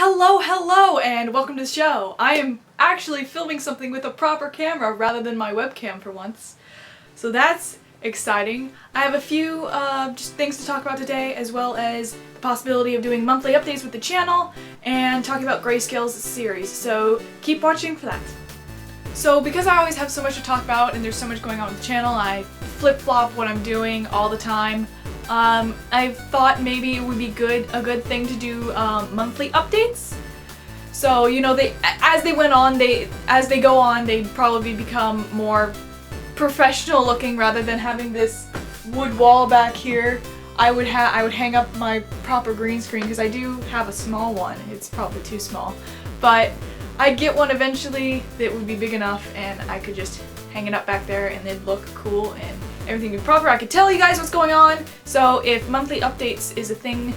Hello, and welcome to the show. I am actually filming something with a proper camera rather than my webcam for once. So that's exciting. I have a few just things to talk about today, as well as the possibility of doing monthly updates with the channel and talking about Grayscale's series. So keep watching for that. So because I always have so much to talk about and there's so much going on with the channel, I flip-flop what I'm doing all the time. I thought maybe it would be a good thing to do monthly updates. So, you know, as they go on, they'd probably become more professional looking rather than having this wood wall back here. I would hang up my proper green screen because I do have a small one. It's probably too small, but I'd get one eventually that would be big enough and I could just hang it up back there and they'd look cool and everything would be proper. I could tell you guys what's going on. So if monthly updates is a thing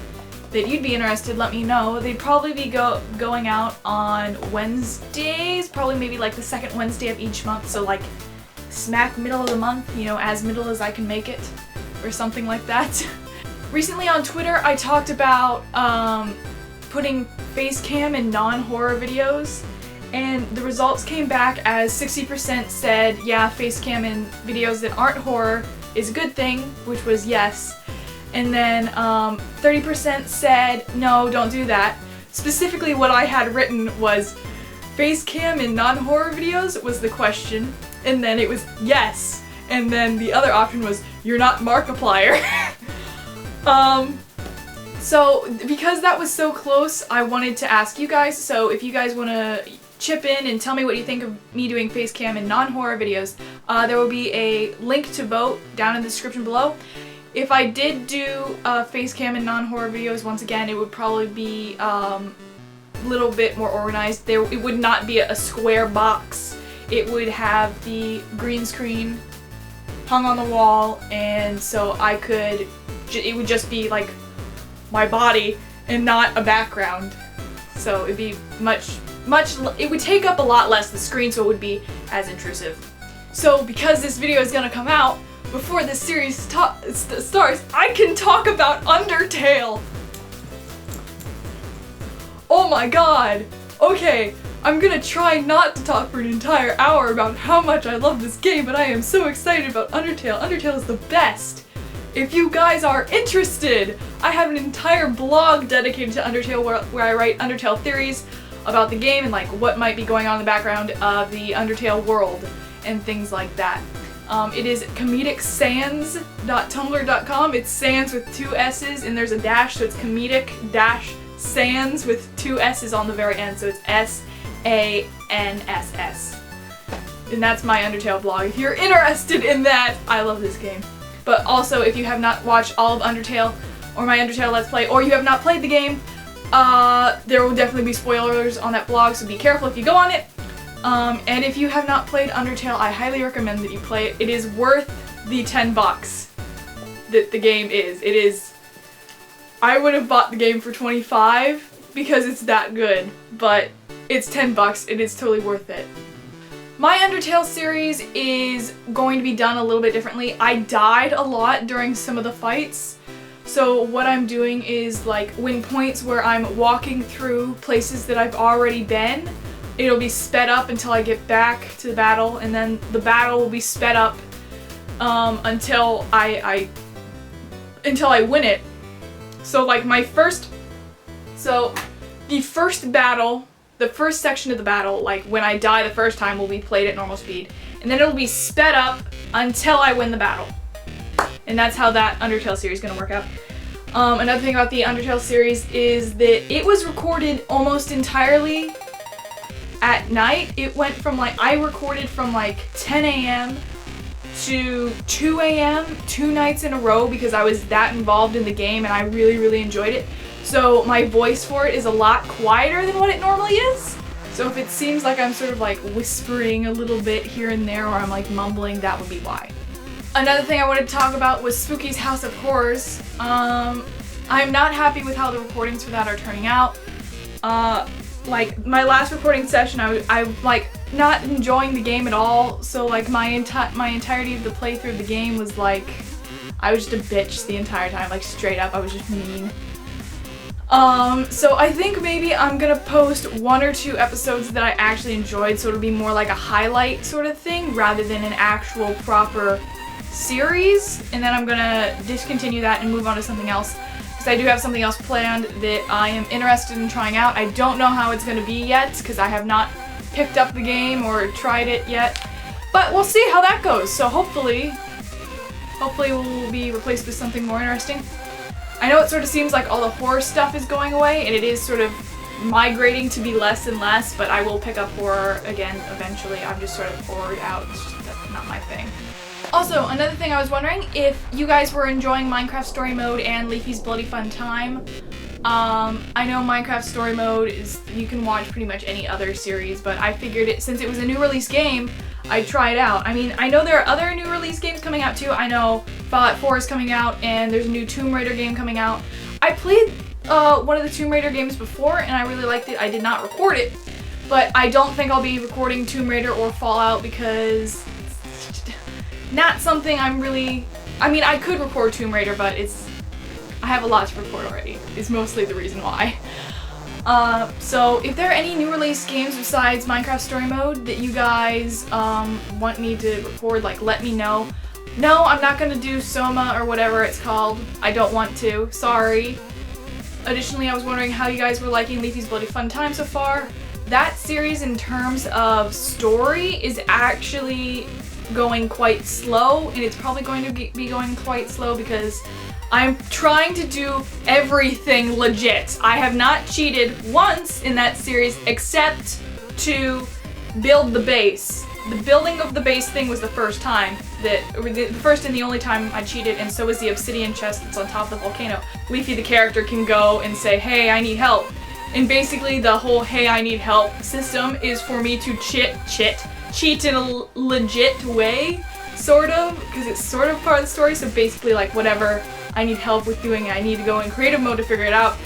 that you'd be interested, let me know. They'd probably be going out on Wednesdays, probably maybe like the second Wednesday of each month. So like smack middle of the month, you know, as middle as I can make it or something like that. Recently on Twitter, I talked about putting face cam in non-horror videos. And the results came back as 60% said, yeah, face cam in videos that aren't horror is a good thing, which was yes. And then 30% said, no, don't do that. Specifically what I had written was, face cam in non-horror videos was the question. And then it was yes. And then the other option was, you're not Markiplier. So because that was so close, I wanted to ask you guys, so if you guys want to chip in and tell me what you think of me doing face cam in non-horror videos, there will be a link to vote down in the description below. If I did do face cam in non-horror videos, once again, it would probably be a little bit more organized. It would not be a square box. It would have the green screen hung on the wall, and so it would just be like my body and not a background. So it'd be it would take up a lot less the screen, so it would be as intrusive. So because this video is gonna come out before this series starts, I can talk about Undertale! Oh my god! Okay, I'm gonna try not to talk for an entire hour about how much I love this game, but I am so excited about Undertale. Undertale is the best! If you guys are interested, I have an entire blog dedicated to Undertale where I write Undertale theories about the game and like what might be going on in the background of the Undertale world and things like that. It is comedicsans.tumblr.com. It's sans with 2 S's and there's a dash, so it's comedic-sans with 2 S's on the very end, so it's S-A-N-S-S. And that's my Undertale blog. If you're interested in that, I love this game. But also, if you have not watched all of Undertale, or my Undertale Let's Play, or you have not played the game, there will definitely be spoilers on that blog, so be careful if you go on it. And if you have not played Undertale, I highly recommend that you play it. It is worth the $10 that the game is. It is... I would have bought the game for $25 because it's that good, but it's $10. It is totally worth it. My Undertale series is going to be done a little bit differently. I died a lot during some of the fights, so what I'm doing is like when points where I'm walking through places that I've already been, it'll be sped up until I get back to the battle, and then the battle will be sped up until I win it. So like the first battle, the first section of the battle, like when I die the first time, will be played at normal speed. And then it'll be sped up until I win the battle. And that's how that Undertale series is going to work out. Another thing about the Undertale series is that it was recorded almost entirely at night. It went from like, I recorded from like 10 a.m. to 2 a.m. 2 nights in a row because I was that involved in the game and I really, really enjoyed it. So my voice for it is a lot quieter than what it normally is. So if it seems like I'm sort of like whispering a little bit here and there, or I'm like mumbling, that would be why. Another thing I wanted to talk about was Spooky's House of Horrors. I'm not happy with how the recordings for that are turning out. Like my last recording session, I'm like not enjoying the game at all. So like my entirety of the playthrough of the game was like, I was just a bitch the entire time, like straight up, I was just mean. So I think maybe I'm gonna post 1 or 2 episodes that I actually enjoyed, so it'll be more like a highlight sort of thing rather than an actual proper series, and then I'm gonna discontinue that and move on to something else, because I do have something else planned that I am interested in trying out. I don't know how it's gonna be yet, because I have not picked up the game or tried it yet, but we'll see how that goes. So hopefully we'll be replaced with something more interesting. I know it sort of seems like all the horror stuff is going away, and it is sort of migrating to be less and less, but I will pick up horror again eventually. I'm just sort of bored out. It's just not my thing. Also, another thing I was wondering, if you guys were enjoying Minecraft Story Mode and Leafy's Bloody Fun Time. I know Minecraft Story Mode is, you can watch pretty much any other series, but I figured since it was a new release game, I'd try it out. I mean, I know there are other new release games coming out too. I know Fallout 4 is coming out, and there's a new Tomb Raider game coming out. I played one of the Tomb Raider games before, and I really liked it. I did not record it, but I don't think I'll be recording Tomb Raider or Fallout because it's not something I'm really... I mean, I could record Tomb Raider, but I have a lot to record already, is mostly the reason why. So if there are any new release games besides Minecraft Story Mode that you guys want me to record, like, let me know. No, I'm not gonna do Soma or whatever it's called. I don't want to. Sorry. Additionally, I was wondering how you guys were liking Leafy's Bloody Fun Time so far. That series, in terms of story, is actually going quite slow, and it's probably going to be going quite slow because I'm trying to do everything legit. I have not cheated once in that series except to build the base. The building of the base thing was the first time the first and the only time I cheated, and so was the obsidian chest that's on top of the volcano. Leafy the character can go and say, hey, I need help. And basically the whole hey, I need help system is for me to cheat in a legit way, sort of, because it's sort of part of the story. So basically, like, whatever I need help with doing, I need to go in creative mode to figure it out.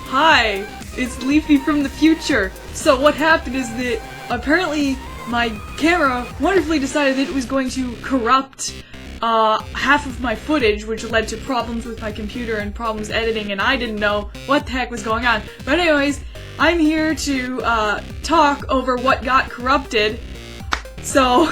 Hi, it's Leafy from the future. So what happened is that apparently my camera wonderfully decided that it was going to corrupt half of my footage, which led to problems with my computer and problems editing, and I didn't know what the heck was going on. But anyways, I'm here to talk over what got corrupted. So,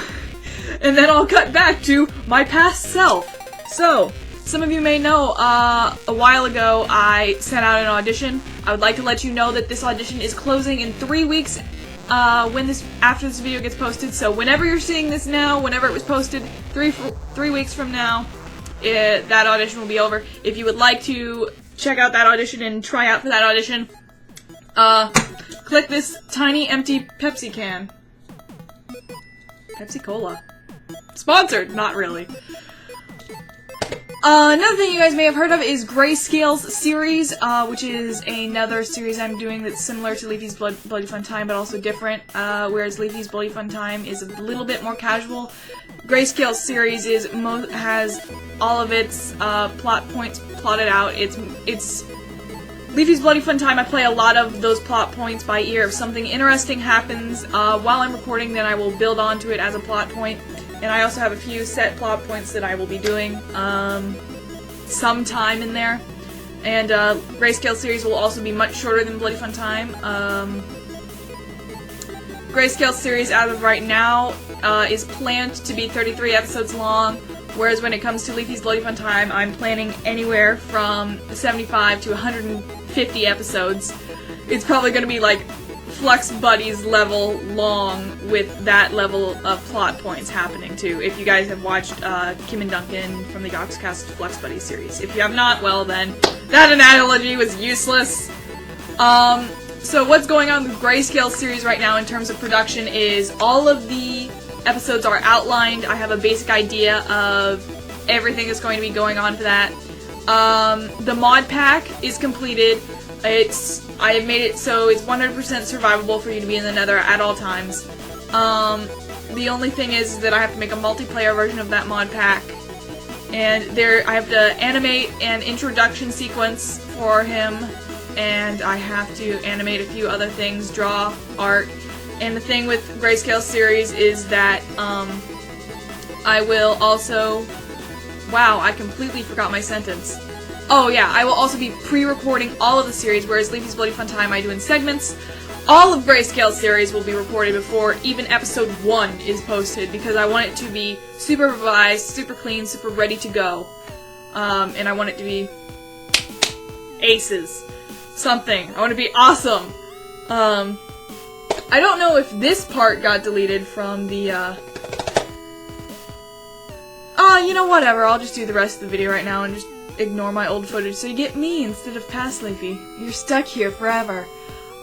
and then I'll cut back to my past self. So, some of you may know, a while ago I sent out an audition. I would like to let you know that this audition is closing in 3 weeks after this video gets posted. So whenever you're seeing this now, whenever it was posted, 3 weeks from now, that audition will be over. If you would like to check out that audition and try out for that audition, click this tiny empty Pepsi can. Pepsi Cola. Sponsored, not really. Another thing you guys may have heard of is Grayscale's series, which is another series I'm doing that's similar to Leafy's Bloody Fun Time, but also different, whereas Leafy's Bloody Fun Time is a little bit more casual. Grayscale's series has all of its plot points plotted out. It's Leafy's Bloody Fun Time, I play a lot of those plot points by ear. If something interesting happens while I'm recording, then I will build onto it as a plot point. And I also have a few set plot points that I will be doing sometime in there. And Grayscale series will also be much shorter than Bloody Fun Time. Grayscale series, as of right now, is planned to be 33 episodes long, whereas when it comes to Leafy's Bloody Fun Time, I'm planning anywhere from 75 to 150 episodes. It's probably going to be like Flux Buddies level long with that level of plot points happening too. If you guys have watched Kim and Duncan from the Yogscast Flux Buddies series. If you have not, well then, that analogy was useless. So what's going on with the Grayscale series right now in terms of production is all of the episodes are outlined. I have a basic idea of everything that's going to be going on for that. The mod pack is completed. I have made it so it's 100% survivable for you to be in the Nether at all times. The only thing is that I have to make a multiplayer version of that mod pack, and I have to animate an introduction sequence for him, and I have to animate a few other things, draw, art. And the thing with Grayscale series is that I will also... Wow, I completely forgot my sentence. Oh yeah, I will also be pre-recording all of the series, whereas Leafy's Bloody Fun Time I do in segments. All of Grayscale's series will be recorded before even episode 1 is posted, because I want it to be super revised, super clean, super ready to go. And I want it to be aces. Something. I want to be awesome. I don't know if this part got deleted from the, you know, whatever, I'll just do the rest of the video right now and just ignore my old footage so you get me instead of past Leafy. You're stuck here forever.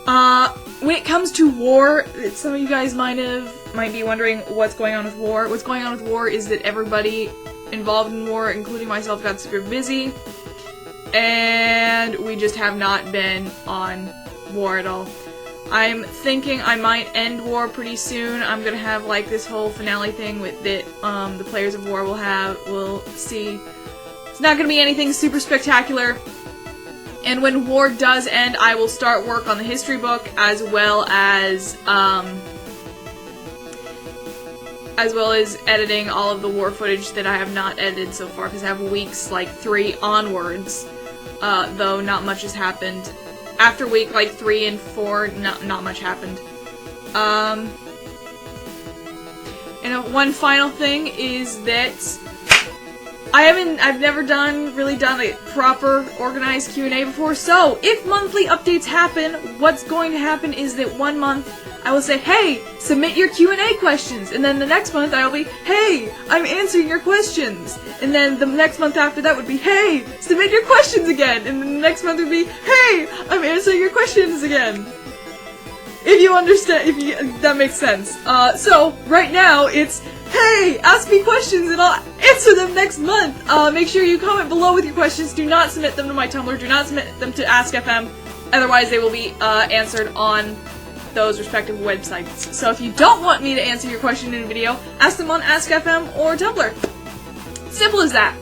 When it comes to war, some of you guys might be wondering what's going on with war. What's going on with war is that everybody involved in war, including myself, got super busy, and we just have not been on war at all. I'm thinking I might end war pretty soon. I'm gonna have like this whole finale thing with that the players of war will see. It's not gonna be anything super spectacular. And when war does end, I will start work on the history book as well as editing all of the war footage that I have not edited so far, because I have weeks like 3 onwards, though not much has happened. After week like 3 and 4, not much happened. And one final thing is that I've never really done a proper organized Q&A before, so if monthly updates happen, what's going to happen is that one month I will say, hey, submit your Q&A questions, and then the next month I will be, hey, I'm answering your questions, and then the next month after that would be, hey, submit your questions again, and then the next month would be, hey, I'm answering your questions again. If you understand, that makes sense. So, right now, it's, hey, ask me questions and I'll answer them next month. Make sure you comment below with your questions. Do not submit them to my Tumblr. Do not submit them to AskFM. Otherwise, they will be answered on those respective websites. So if you don't want me to answer your question in a video, ask them on AskFM or Tumblr. Simple as that.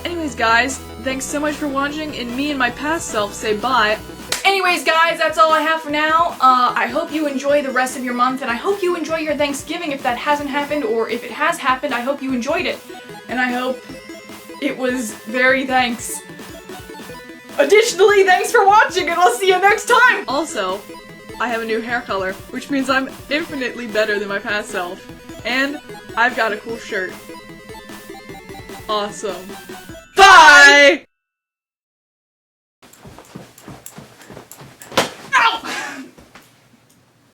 Anyways, guys, thanks so much for watching, and me and my past self say bye. Anyways, guys, that's all I have for now. I hope you enjoy the rest of your month, and I hope you enjoy your Thanksgiving if that hasn't happened, or if it has happened, I hope you enjoyed it. And I hope it was very thanks. Additionally, thanks for watching, and I'll see you next time! Also, I have a new hair color, which means I'm infinitely better than my past self. And I've got a cool shirt. Awesome. Bye!